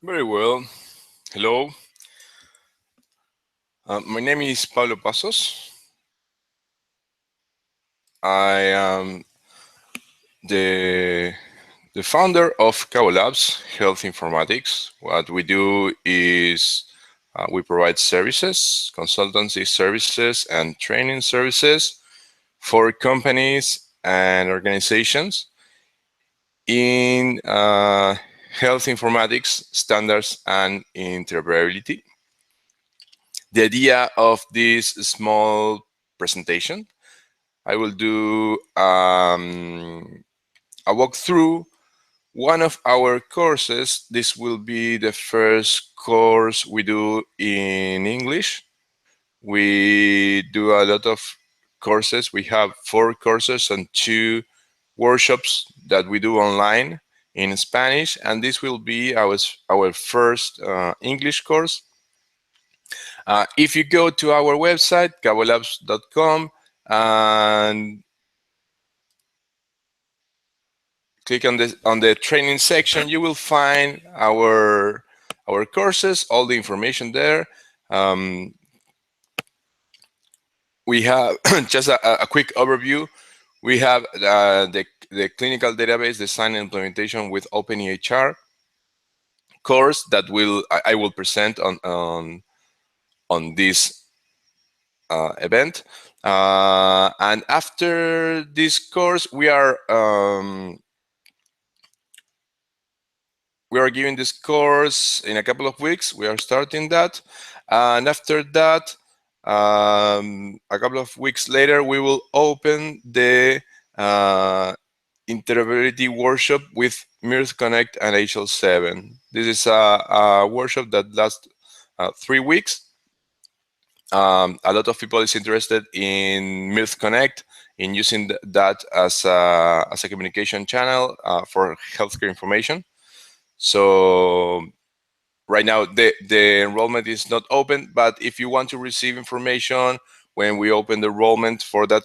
Very well. Hello. My name is Pablo Pasos. I am the the founder of CaboLabs Health Informatics. What we do is we provide services, consultancy services, and training services for companies and organizations in health informatics standards and interoperability. The idea of this small presentation, I will do a walkthrough one of our courses. This will be the first course we do in English. We do a lot of courses. We have 4 courses and 2 workshops that we do online in Spanish, and this will be our first English course. If you go to our website, cabolabs.com, and click on the training section, you will find our courses, all the information there. We have just a quick overview. We have the clinical database design and implementation with openEHR course that I will present on this event. And after this course, we are giving this course in a couple of weeks. We are starting that, and after that, a couple of weeks later, we will open the Interoperability Workshop with Mirth Connect and HL7. This is a workshop that lasts 3 weeks. A lot of people is interested in Mirth Connect, in using that as a communication channel for healthcare information. So right now the enrollment is not open, but if you want to receive information when we open the enrollment for that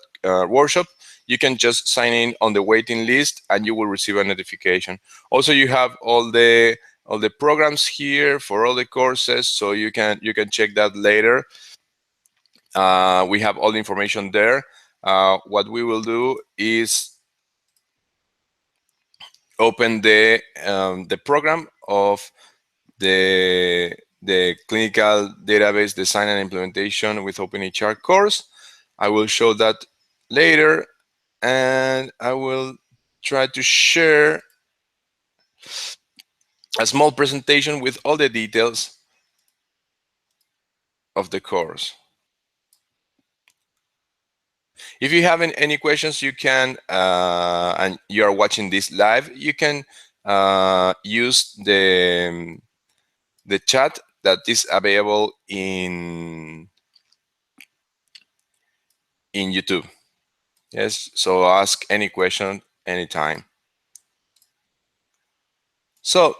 workshop, you can just sign in on the waiting list and you will receive a notification. Also, you have all the programs here for all the courses, so you can check that later. We have all the information there. What we will do is open the program of the clinical database design and implementation with openEHR course. I will show that later, and I will try to share a small presentation with all the details of the course. If you have any questions, you can, and you are watching this live, you can use the chat that is available in YouTube. Yes, so ask any question anytime. So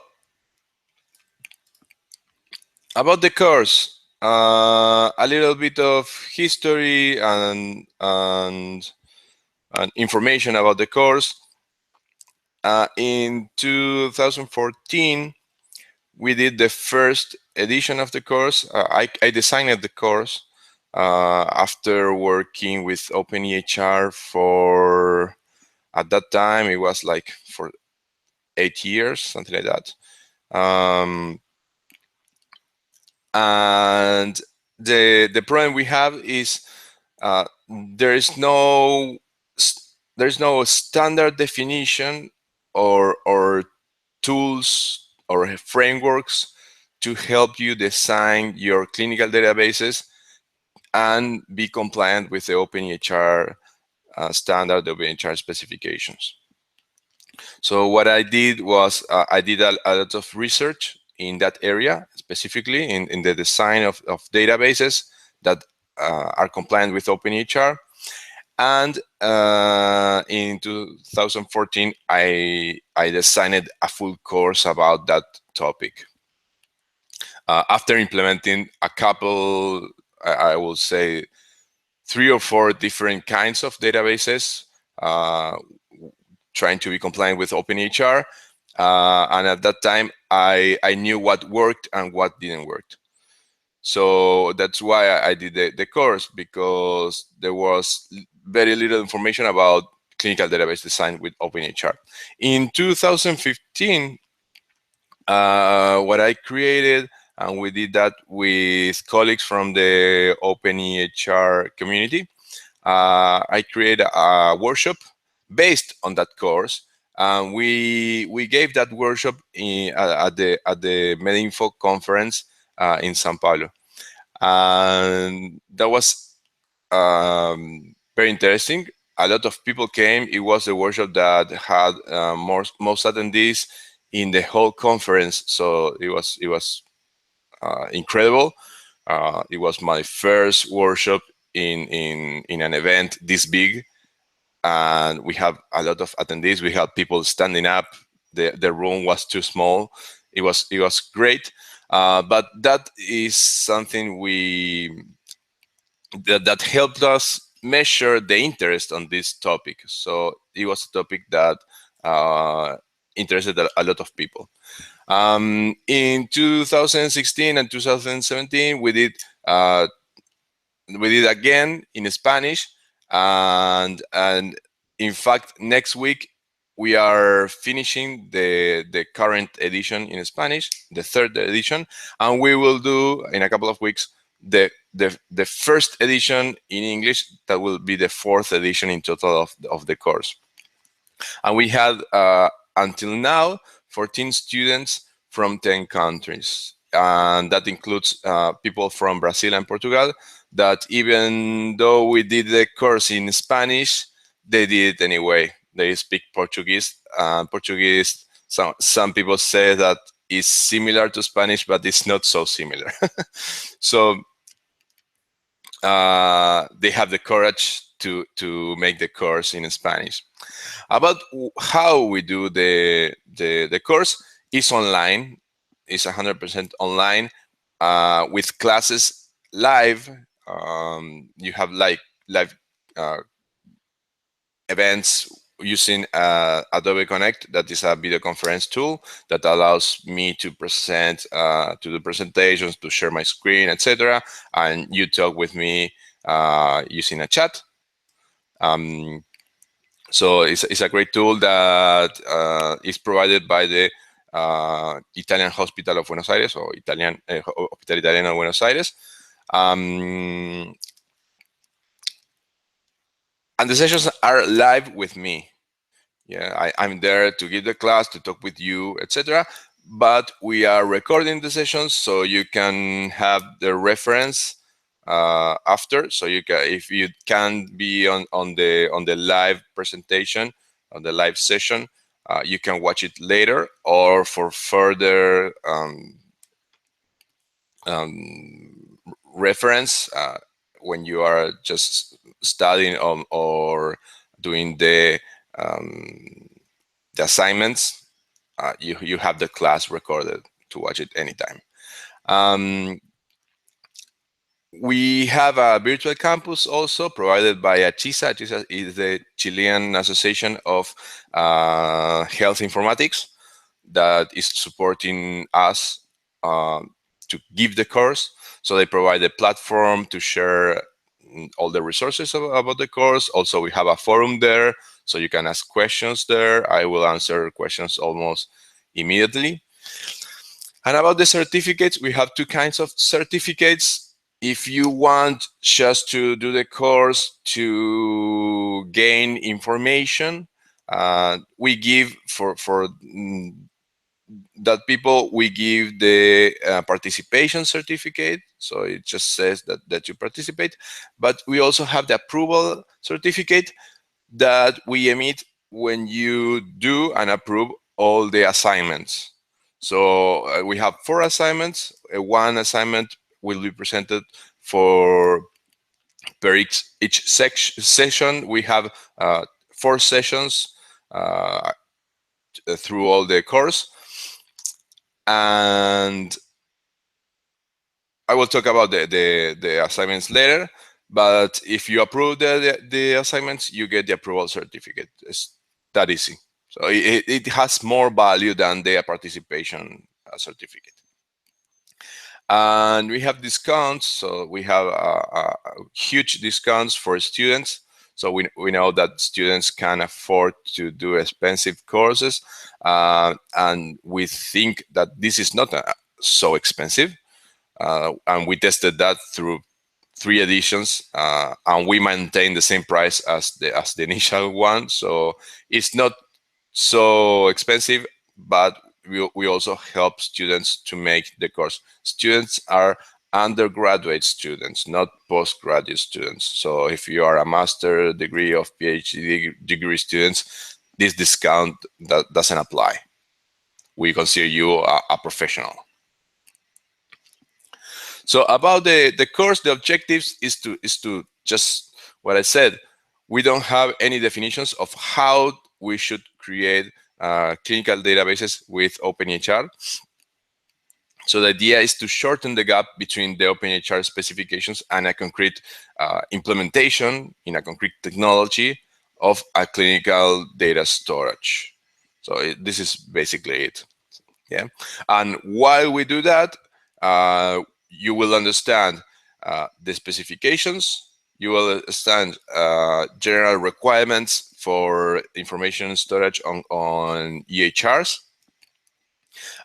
about the course, a little bit of history and information about the course. In 2014, we did the first edition of the course. I designed the course after working with openEHR for, at that time, it was like for 8 years, something like that. And the problem we have is there's no standard definition or tools or frameworks to help you design your clinical databases and be compliant with the openEHR standard, the openEHR specifications. So what I did was I did a lot of research in that area, specifically in the design of databases that are compliant with openEHR. And in 2014, I designed a full course about that topic. After implementing a couple, I will say 3 or 4 different kinds of databases, trying to be compliant with openEHR, and at that time, I knew what worked and what didn't work. So that's why I did the course, because there was very little information about clinical database design with openEHR. In 2015, what I created, and we did that with colleagues from the openEHR community, I created a workshop based on that course. And we gave that workshop at the MedInfo conference in Sao Paulo, and that was very interesting. A lot of people came. It was a workshop that had most attendees in the whole conference, so it was incredible. It was my first workshop in an event this big, and we have a lot of attendees. We had people standing up. The room was too small. It was great, but that is something that helped us measure the interest on this topic. So it was a topic that uh, interested a lot of people. In 2016 and 2017, we did again in Spanish, and in fact, next week we are finishing the current edition in Spanish, the third edition, and we will do in a couple of weeks the first edition in English. That will be the fourth edition in total of the course. And we had until now 14 students from 10 countries, and that includes people from Brazil and Portugal, that even though we did the course in Spanish, they did it anyway. They speak Portuguese. Portuguese, some people say that it's similar to Spanish, but it's not so similar. So they have the courage to make the course in Spanish. About how we do the course is online. It's 100% online, with classes live. You have like live uh, events using Adobe Connect. That is a video conference tool that allows me to present, to do presentations, to share my screen, etc. And you talk with me using a chat. So it's a great tool that is provided by the Italian Hospital of Buenos Aires, or Hospital Italiano de Buenos Aires. And the sessions are live with me. Yeah, I'm there to give the class, to talk with you, etc. But we are recording the sessions, so you can have the reference after. So you can, if you can't be on the live presentation, on the live session, you can watch it later, or for further reference when you are just studying or doing the assignments. You have the class recorded to watch it anytime. We have a virtual campus also provided by ACHISA. ACHISA is the Chilean Association of Health Informatics, that is supporting us to give the course. So they provide a platform to share all the resources about the course. Also, we have a forum there, so you can ask questions there. I will answer questions almost immediately. And about the certificates, we have two kinds of certificates. If you want just to do the course to gain information, we give for that people, we give the participation certificate. So it just says that you participate. But we also have the approval certificate that we emit when you do and approve all the assignments. So we have 4 assignments. One assignment will be presented for per each session. We have 4 sessions through all the course. And I will talk about the assignments later, but if you approve the assignments, you get the approval certificate. It's that easy. So it has more value than the participation certificate. And we have discounts. So we have huge discounts for students. So we know that students can afford to do expensive courses. And we think that this is not so expensive. And we tested that through 3 editions, and we maintain the same price as the initial one. So it's not so expensive, but we also help students to make the course. Students are undergraduate students, not postgraduate students. So if you are a master degree or PhD degree students, this discount doesn't apply. We consider you a professional. So about the course, the objectives is to just what I said. We don't have any definitions of how we should create clinical databases with openEHR. So the idea is to shorten the gap between the openEHR specifications and a concrete implementation in a concrete technology of a clinical data storage. So this is basically it. Yeah, and while we do that, you will understand the specifications. You will understand general requirements for information storage on EHRs,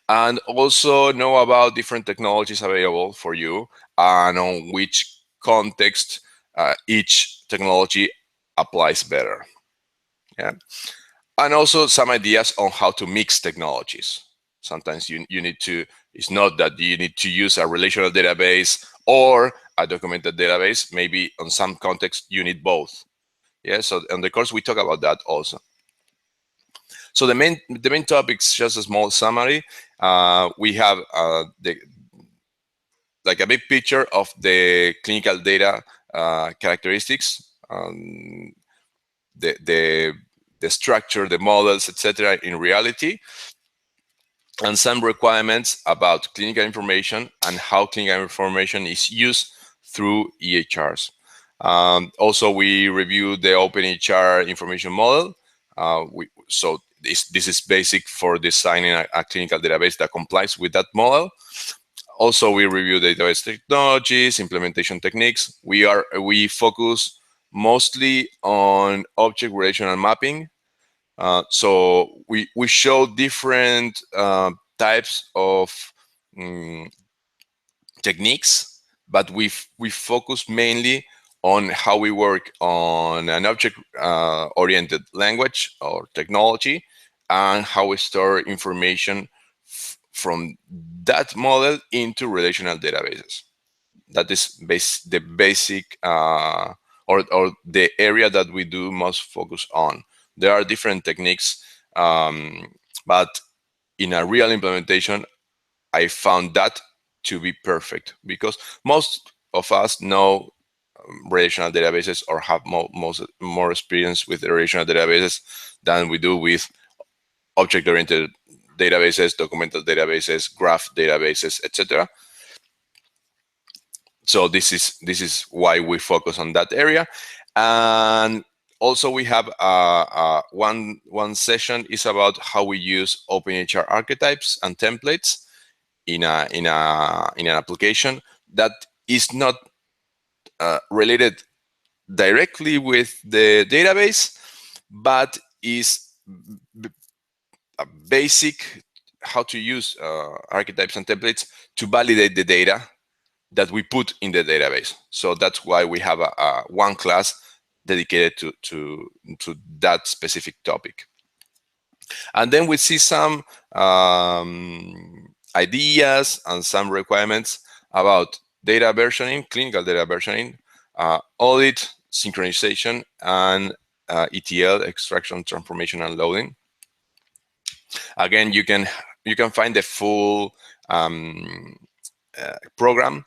and also know about different technologies available for you and on which context each technology applies better. Yeah, and also some ideas on how to mix technologies. Sometimes you need to, it's not that you need to use a relational database or a documented database. Maybe on some context you need both. Yeah, so on the course we talk about that also. So the main topics, just a small summary. We have like a big picture of the clinical data characteristics, the structure, the models, etc. in reality, and some requirements about clinical information and how clinical information is used through EHRs. Also, we review the openEHR information model. So this is basic for designing a clinical database that complies with that model. Also, we review database technologies, implementation techniques. We focus mostly on object relational mapping. So we show different types of um, techniques, but we focus mainly on how we work on an object oriented language or technology, and how we store information from that model into relational databases. That is the basic or the area that we do most focus on. There are different techniques, but in a real implementation, I found that to be perfect, because most of us know relational databases or have more experience with relational databases than we do with object-oriented databases, documented databases, graph databases, etc. So this is why we focus on that area. And also we have one session is about how we use openEHR archetypes and templates in an application that is not related directly with the database, but is a basic how to use archetypes and templates to validate the data that we put in the database. So that's why we have a one class dedicated to that specific topic. And then we see some ideas and some requirements about data versioning, clinical data versioning, audit, synchronization, and ETL, extraction, transformation, and loading. Again, you can find the full program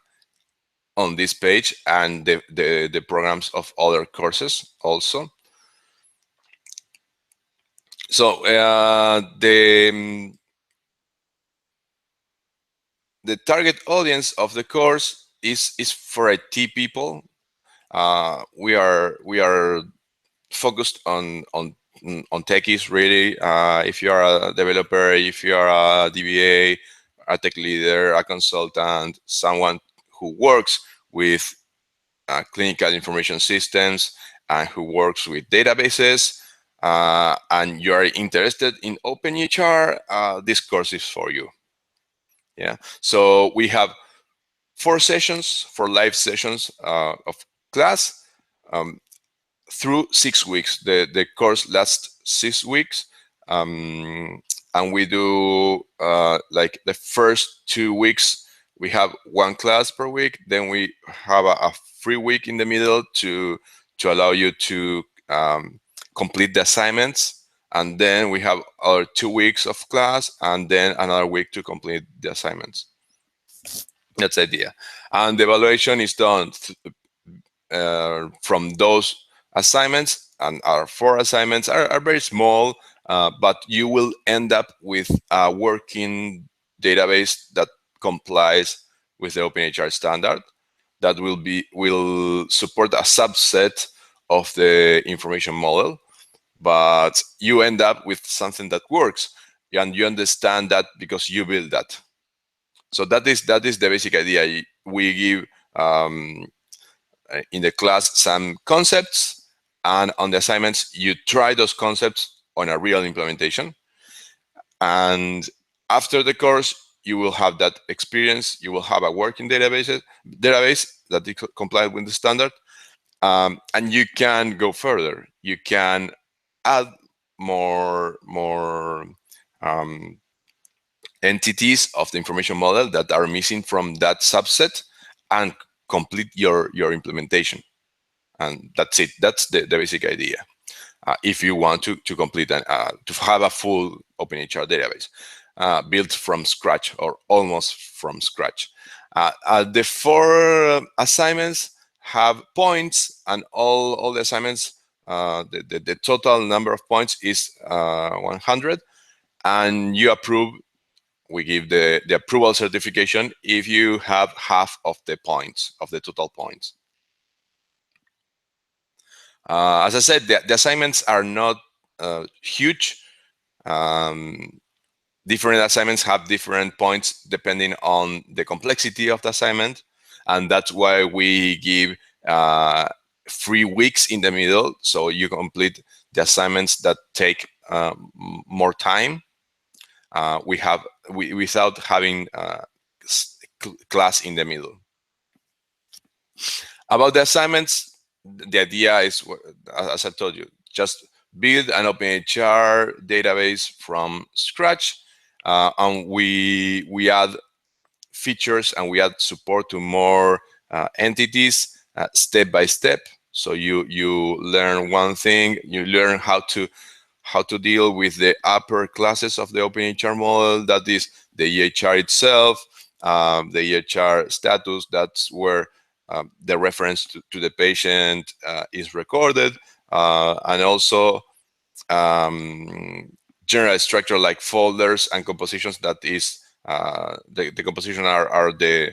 on this page, and the programs of other courses also. So the target audience of the course is for IT people. We are focused on on techies, really. If you are a developer, if you are a DBA, a tech leader, a consultant, someone who works with clinical information systems and who works with databases, and you are interested in openEHR, this course is for you. Yeah. So we have 4 live sessions of class. Through 6 weeks. The course lasts 6 weeks, and we do like the first 2 weeks we have 1 class per week. Then we have a free week in the middle to allow you to complete the assignments, and then we have our 2 weeks of class, and then another week to complete the assignments. That's the idea, and the evaluation is done from those assignments, and our 4 assignments are very small, but you will end up with a working database that complies with the openEHR standard that will support a subset of the information model, but you end up with something that works, and you understand that because you build that. So that is the basic idea. We give in the class some concepts, and on the assignments you try those concepts on a real implementation, and after the course you will have that experience. You will have a working database that complies with the standard, and you can go further. You can add more entities of the information model that are missing from that subset and complete your implementation. And that's it. That's the basic idea. If you want to complete and to have a full openEHR database built from scratch or almost from scratch. The 4 assignments have points, and all the assignments, the total number of points is 100, and you approve. We give the approval certification if you have half of the points, of the total points. As I said, the assignments are not huge. Different assignments have different points depending on the complexity of the assignment, and that's why we give 3 weeks in the middle, so you complete the assignments that take more time. Without having class in the middle. About the assignments, the idea is, as I told you, just build an openEHR database from scratch, and we add features and we add support to more entities step by step. So you learn one thing, you learn how to deal with the upper classes of the openEHR model, that is the EHR itself, the EHR status, that's where the reference to the patient is recorded, and also general structure like folders and compositions, that is the composition are the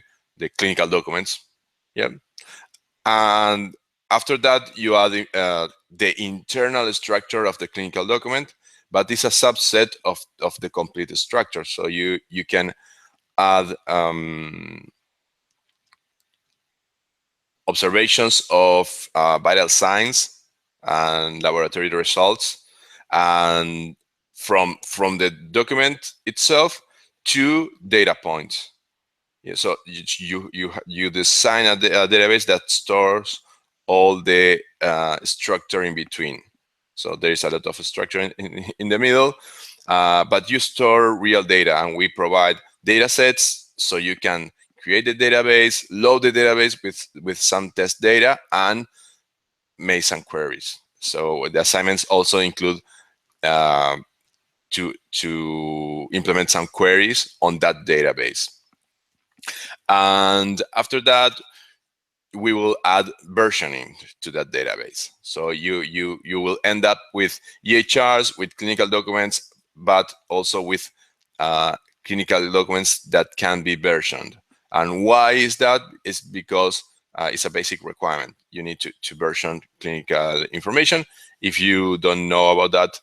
clinical documents. Yeah. And after that, you add the internal structure of the clinical document, but it's a subset of the complete structure. So you can add observations of vital signs and laboratory results, and from the document itself to data points. Yeah, so you design a database that stores all the structure in between. So there is a lot of structure in the middle, but you store real data, and we provide data sets so you can create the database, load the database with some test data, and make some queries. So the assignments also include to implement some queries on that database. And after that, we will add versioning to that database. So you will end up with EHRs, with clinical documents, but also with clinical documents that can be versioned. And why is that? It's because is a basic requirement. You need to version clinical information. If you don't know about that,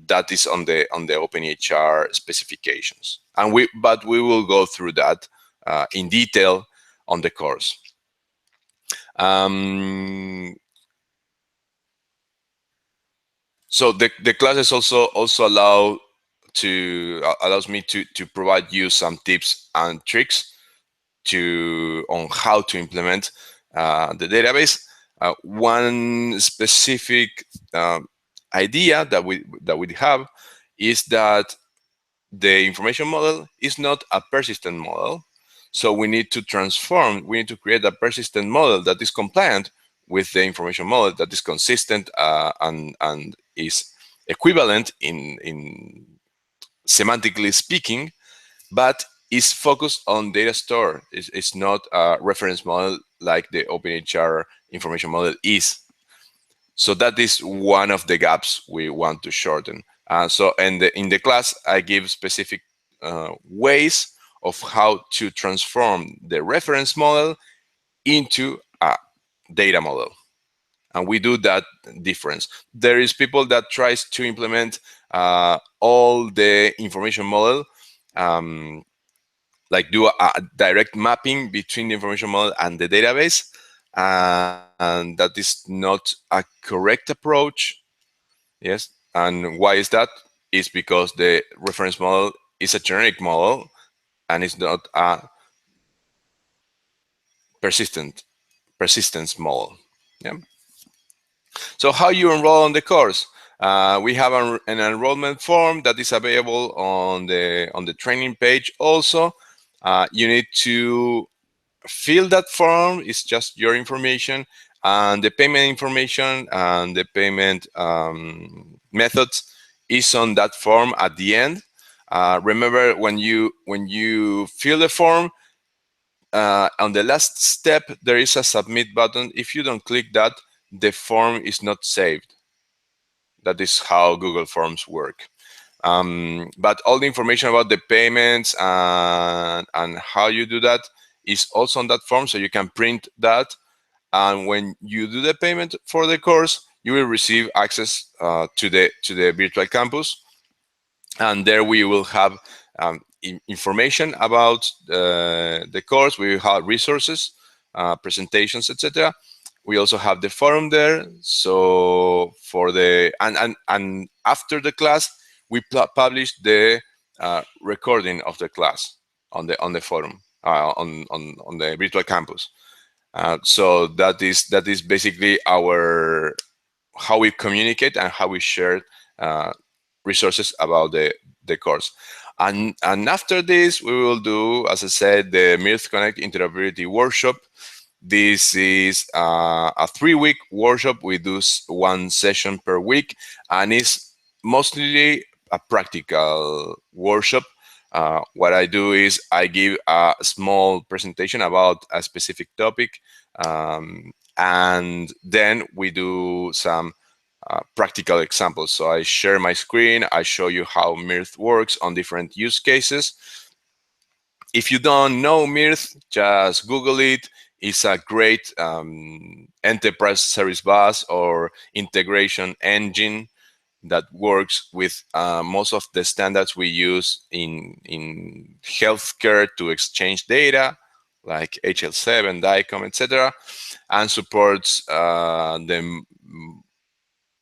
that is on the openEHR specifications, and we will go through that in detail on the course. So the classes also allows me to provide you some tips and tricks on how to implement the database. One specific idea that we have is that the information model is not a persistent model. So we need to create a persistent model that is compliant with the information model, that is consistent and is equivalent in semantically speaking, but is focused on data store. It's not a reference model like the openEHR information model is. So that is one of the gaps we want to shorten. In the class, I give specific ways of how to transform the reference model into a data model. And we do that difference. There is people that tries to implement all the information model, like do a direct mapping between the information model and the database. And that is not a correct approach. Yes. And why is that? It's because the reference model is a generic model and it's not a persistence model. Yeah. So how you enroll on the course? We have an enrollment form that is available on the training page. Also, you need to fill that form. It's just your information, and the payment information and the payment methods is on that form at the end. Remember, when you fill the form, on the last step there is a submit button. If you don't click that, the form is not saved. That is how Google Forms work. But all the information about the payments and how you do that is also on that form, so you can print that. And when you do the payment for the course, you will receive access to the virtual campus, and there we will have information about the course. We will have resources, presentations, etc. We also have the forum there. So for the and after the class, we publish the recording of the class on the forum, on the virtual campus. So that is basically our how we communicate and how we share resources about the course. And after this, we will do, as I said, the Mirth Connect Interoperability Workshop. This is a 3-week workshop. We do one session per week, and it's mostly a practical workshop. What I do is I give a small presentation about a specific topic, and then we do some practical examples. So I share my screen, I show you how Mirth works on different use cases. If you don't know Mirth, just Google it. It's a great enterprise service bus or integration engine that works with most of the standards we use in healthcare to exchange data, like HL7, DICOM, etc., and supports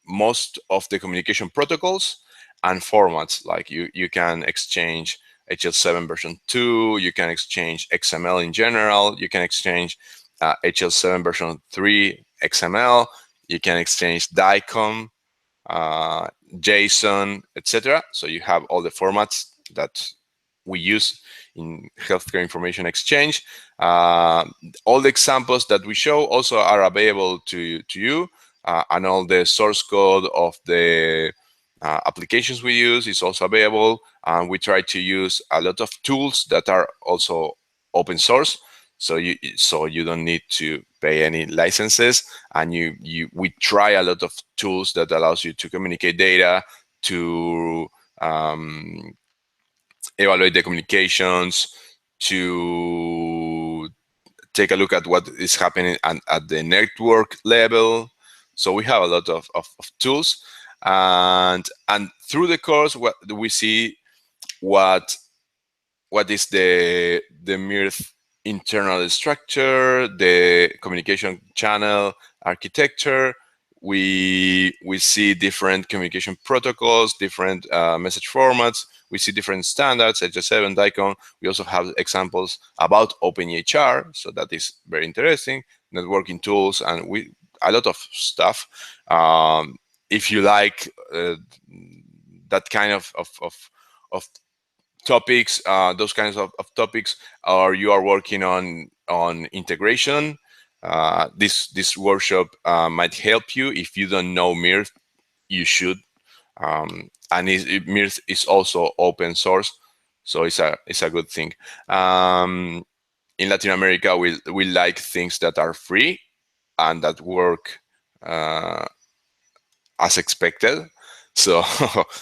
most of the communication protocols and formats. Like you can exchange HL7 version 2, you can exchange XML in general, you can exchange HL7 version 3 XML, you can exchange DICOM, JSON, etc. So you have all the formats that we use in healthcare information exchange. All the examples that we show also are available to you, and all the source code of the applications we use is also available. And we try to use a lot of tools that are also open source, so you don't need to pay any licenses. And we try a lot of tools that allows you to communicate data, to evaluate the communications, to take a look at what is happening at the network level. So we have a lot of tools, and through the course, what we see what what is the Mirth internal structure, the communication channel architecture. We see different communication protocols, different message formats. We see different standards, HL7, DICOM. We also have examples about openEHR, so that is very interesting. Networking tools, and we a lot of stuff. If you like that kind of topics, those kinds of topics, or you are working on integration, this workshop might help you. If you don't know Mirth, you should. And Mirth is also open source, so it's a good thing. In Latin America, we like things that are free and that work as expected. So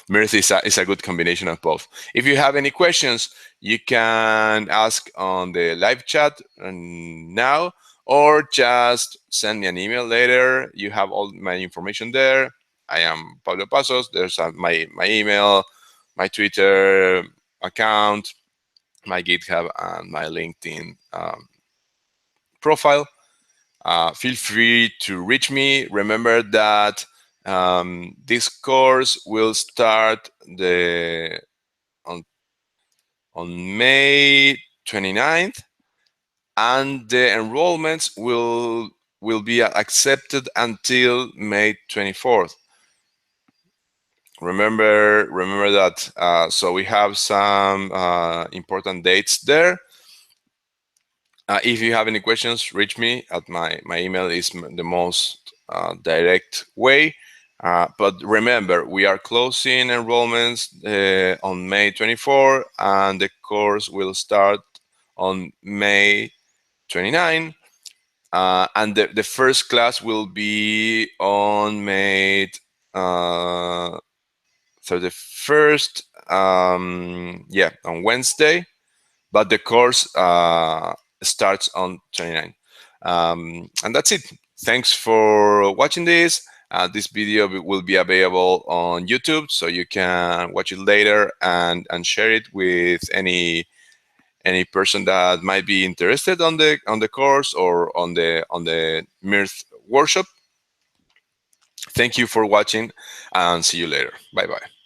Mirth is a good combination of both. If you have any questions, you can ask on the live chat now, or just send me an email later. You have all my information there. I am Pablo Pasos. There's my email, my Twitter account, my GitHub, and my LinkedIn profile. Feel free to reach me. Remember that this course will start on, on May 29th, and the enrollments will be accepted until May 24th. Remember that. So we have some important dates there. If you have any questions, reach me at my email is the most direct way. But remember, we are closing enrollments on May 24, and the course will start on May 29. And the first class will be on May 31st, yeah, on Wednesday, but the course starts on 29. And that's it. Thanks for watching this. This video will be available on YouTube, so you can watch it later and share it with any person that might be interested on the course or on the Mirth workshop. Thank you for watching, and see you later. Bye bye.